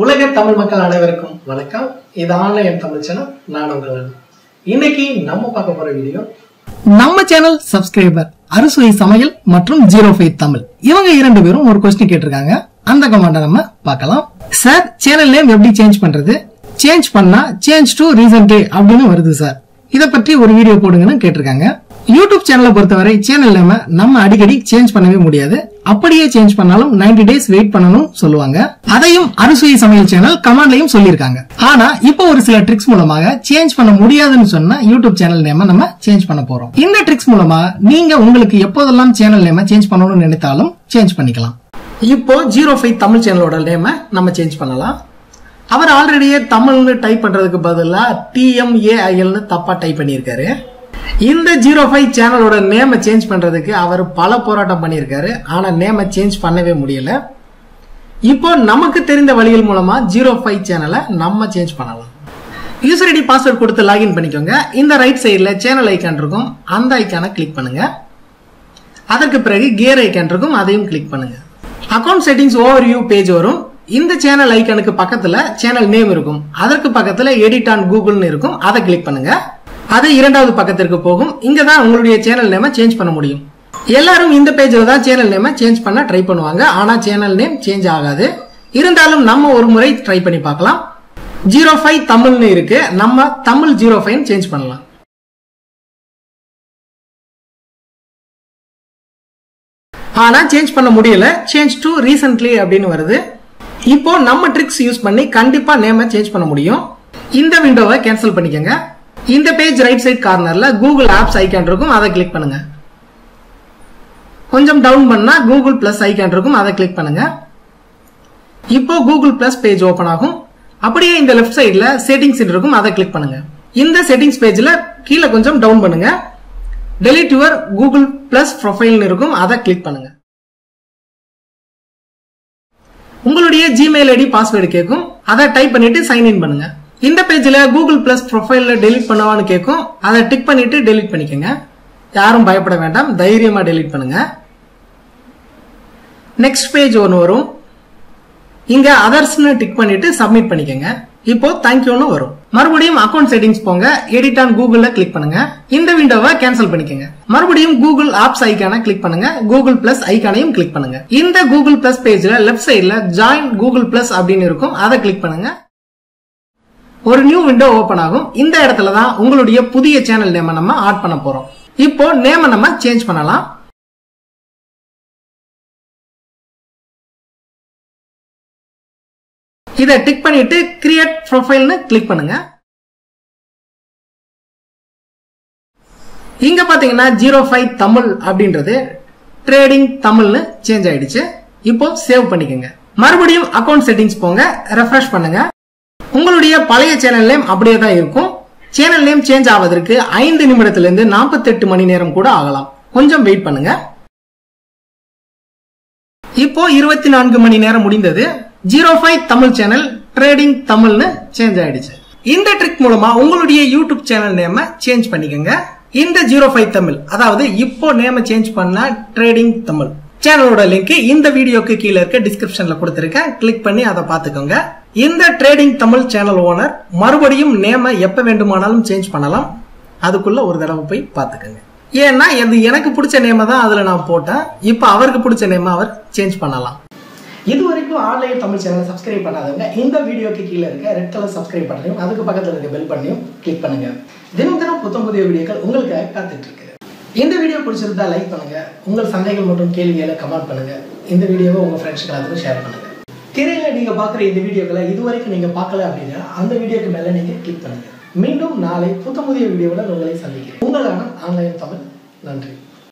உலக தமிழ் மக்கள் அனைவருக்கும் வணக்கம். இது ஆன்லைன் தமிழ் சேனல். நான் உங்கள் இன்னைக்கு நம்ம பார்க்க போற வீடியோ நம்ம சேனல் சப்ஸ்கிரைபர் அறுசுவை சமையல் மற்றும் 05 தமிழ் இவங்க இரண்டு பேரும் ஒரு கொஸ்டின் கேட்டிருக்காங்க. அந்த கமெண்ட நம்ம பார்க்கலாம். சார், சேனல் நேம் எப்படி சேஞ்ச் பண்றது? சேஞ்ச் பண்ணா சேஞ்ச் டு ரீசன்ட் அப்படின்னு வருது சார், இத பற்றி ஒரு வீடியோ போடுங்கன்னு கேட்டிருக்காங்க. யூடியூப் சேனலை பொறுத்தவரை சேனல் நேம நம்ம அடிக்கடி சேஞ்ச் பண்ணவே முடியாது. அப்படியே சேஞ்ச் பண்ணாலும் 90 days வெயிட் பண்ணணும் சொல்லுவாங்க. அதையும் அறுசுவை சமையல் சேனல் கமாண்ட்லயும் சொல்லிருக்காங்க. ஆனா இப்போ ஒரு சில ட்ரிக்ஸ் மூலமாக சேஞ்ச் பண்ண முடியாதுன்னு சொன்னா யூடியூப் சேனல் நேம நம்ம சேஞ்ச் பண்ண போறோம். இந்த ட்ரிக்ஸ் மூலமா நீங்க உங்களுக்கு எப்போதெல்லாம் சேனல் நேம சேஞ்ச் பண்ணணும்னு நினைத்தாலும் சேஞ்ச் பண்ணிக்கலாம். இப்போ 05 தமிழ் சேனலோட நேம நம்ம சேஞ்ச் பண்ணலாம். அவர் ஆல்ரெடியே தமிழ்னு டைப் பண்றதுக்கு பதிலா TMAIL தப்பா டைப் பண்ணியிருக்காரு. இந்த 05 சேனலோட நேம சேஞ்ச் பண்றதுக்கு அவர் பல போராட்டம் பண்ணியிருக்காரு. ஆனா நேம சேஞ்ச் பண்ணவே முடியல. இப்போ நமக்கு தெரிந்த வழிகள் மூலமா 05 சேனலை நம்ம சேஞ்ச் பண்ணலாம். யூசர் ஐடி பாஸ்வேர்ட் கொடுத்து லாகின் பண்ணிக்கோங்க. இந்த ரைட் சைடுல சேனல் ஐக்கான் இருக்கும், அந்த ஐக்கானை கிளிக் பண்ணுங்க. அதற்கு பிறகு கியர் ஐக்கான் இருக்கும், அதையும் கிளிக் பண்ணுங்க. அக்கவுண்ட் செட்டிங்ஸ் ஓவர்வியூ பேஜ் வரும். இந்த சேனல் ஐக்கானுக்கு பக்கத்துல சேனல் நேம் இருக்கும், அதற்கு பக்கத்துல எடிட் ஆன் கூகுள்னு இருக்கும், அதை கிளிக் பண்ணுங்க. அது இரண்டாவது பக்கத்திற்கு போகும். இங்கதான் உங்களுடைய சேனல் நேம சேஞ்ச் பண்ண முடியும். எல்லாரும் இந்த பேஜ்ல தான் சேனல் நேம சேஞ்ச் பண்ண ட்ரை பண்ணுவாங்க. ஆனா சேனல் நேம் சேஞ்ச் ஆகாது. இருந்தாலும் நம்ம ஒரு முறை ட்ரை பண்ணி பார்க்கலாம். 05 தமிழ்னு இருக்கு, நம்ம தமிழ் 05 சேஞ்ச் பண்ணலாம். ஆனா சேஞ்ச் பண்ண முடியல. சேஞ்ச் டு ரீசன்ட்லி அப்படின்னு வருது. இப்போ நம்ம ட்ரிக்ஸ் யூஸ் பண்ணி கண்டிப்பா நேம சேஞ்ச் பண்ண முடியும். இந்த விண்டோவை கேன்சல் பண்ணிக்கங்க. இந்த பேஜ் ரைட் சைட் கார்னர்ல கூகுள் ஆப்ஸ் ஐக்கான் இருக்கும், அதை கிளிக் பண்ணுங்க. கொஞ்சம் டவுன் பண்ணா கூகுள் பிளஸ் ஐக்கான் இருக்கும், அதை கிளிக் பண்ணுங்க. இப்போ கூகுள் பிளஸ் பேஜ் ஓபன் ஆகும். அப்படியே இந்த லெஃப்ட் சைடுல செட்டிங்ஸ் இருக்கும், அதை கிளிக் பண்ணுங்க. இந்த செட்டிங்ஸ் பேஜ்ல கீழே கொஞ்சம் டவுன் பண்ணுங்க. Delete your Google plus profile இருக்கும், அதை கிளிக் பண்ணுங்க. உங்களுடைய ஜிமெயில் ஐடி பாஸ்வேர்டு கேட்கும், அதை டைப் பண்ணிட்டு சைன் இன் பண்ணுங்க. இந்த பேஜ்ல கூகுள் பிளஸ் ப்ரொஃபைல்ல டெலிட் பண்ணவான்னு கேட்கும், அதை டிக் பண்ணிட்டு டெலிட் பண்ணிக்கங்க. யாரும் பயப்பட வேண்டாம், தைரியமா டெலிட் பண்ணுங்க. நெக்ஸ்ட் பேஜ் ஒன்று வரும். இங்க அதர்ஸ்னு டிக் பண்ணிட்டு சப்மிட் பண்ணிக்கங்க. இப்போ தேங்க்யூன்னு வரும். மறுபடியும் அக்கவுண்ட் செட்டிங்ஸ் போங்க, எடிட் ஆன் கூகுள்ல கிளிக் பண்ணுங்க. இந்த விண்டோவை கேன்சல் பண்ணிக்கங்க. மறுபடியும் கூகுள் ஆப்ஸ் ஐக்கான கிளிக் பண்ணுங்க. கூகுள் பிளஸ் ஐக்கானையும் கிளிக் பண்ணுங்க. இந்த கூகுள் பிளஸ் பேஜ்ல லெஃப்ட் சைடுல ஜாயின் கூகுள் பிளஸ் அப்படின்னு இருக்கும், அதை கிளிக் பண்ணுங்க. ஒரு நியூ விண்டோ ஓபன் ஆகும். இந்த இடத்துல தான் உங்களுடைய புதிய சேனல் நேம நம்ம ஆட் பண்ண போறோம். இப்போ நேம நம்ம சேஞ்ச் பண்ணலாம். இதை டிக் பண்ணிட்டு கிரியேட் ப்ரொஃபைல்னு கிளிக் பண்ணுங்க. இங்க பாத்தீங்கன்னா 05 தமிழ் அப்படின்றது ட்ரேடிங் தமிழ்னு சேஞ்ச் ஆயிடுச்சு. இப்போ சேவ் பண்ணிக்கோங்க. மறுபடியும் அக்கவுண்ட் செட்டிங்ஸ் போங்க, ரெஃப்ரெஷ் பண்ணுங்க. உங்களுடைய பழைய சேனல் நேம் அப்படியே தான் இருக்கும். சேனல் நேம் சேஞ்ச் ஆவதற்கு 5 நிமிடத்திலிருந்து 48 மணி நேரம் கூட ஆகலாம். கொஞ்சம் வெயிட் பண்ணுங்க. இப்போ 24 மணி நேரம் முடிந்தது. 05 தமிழ் சேனல் ட்ரேடிங் தமிழ்னு சேஞ்ச் ஆயிடுச்சு. இந்த ட்ரிக் மூலமா உங்களுடைய யூடியூப் சேனல் நேம சேஞ்ச் பண்ணிக்கங்க. இந்த 05 தமிழ், அதாவது இப்போ நேம சேஞ்ச் பண்ண ட்ரேடிங் தமிழ் சேனலோட லிங்க் இந்த வீடியோக்கு கீழே இருக்க டிஸ்கிரிப்ஷன்ல கொடுத்திருக்கேன். கிளிக் பண்ணி அதை பாத்துக்கோங்க. இந்த ட்ரேடிங் தமிழ் சேனல் ஓனர் மறுபடியும் நேம எப்ப வேண்டுமானாலும் சேஞ்ச் பண்ணலாம். அதுக்குள்ள ஒரு தடவை போய் பாத்துக்கோங்க. ஏன்னா இது எனக்கு பிடிச்ச நேம தான் அதுல நான் போட்டேன். இப்ப அவருக்கு பிடிச்ச நேம அவர் சேஞ்ச் பண்ணலாம். இது வரைக்கும் ஆன்லைன் தமிழ் சேனல் சப்ஸ்கிரைப் பண்ணாதவங்க இந்த வீடியோக்கு கீழே இருக்க ரெட் கலர் சப்ஸ்கிரைப் பண்ணையும் அதுக்கு பக்கத்துல இருக்க பெல் பண்ணியும் கிளிக் பண்ணுங்க. தினம் தினம் புதிய வீடியோக்கள் உங்களுக்கு காத்துட்டு இருக்கு. இந்த வீடியோ பிடிச்சிருந்தா லைக் பண்ணுங்க. உங்கள் சந்தேகங்கள் மற்றும் கேள்விகளை கமெண்ட் பண்ணுங்க. இந்த வீடியோவை உங்க ஃப்ரெண்ட்ஸ்க்கு எல்லாத்துக்கும் ஷேர் பண்ணுங்க. திரையில நீங்க பாக்குற இந்த வீடியோக்களை இதுவரைக்கும் நீங்க பார்க்கல அப்படின்னா அந்த வீடியோக்கு மேல நீங்க கிளிக் பண்ணுங்க. மீண்டும் நாளை புதிய வீடியோவில் உங்களை சந்திக்கிறேன். உங்களான ஆன்லைன் தமிழ். நன்றி.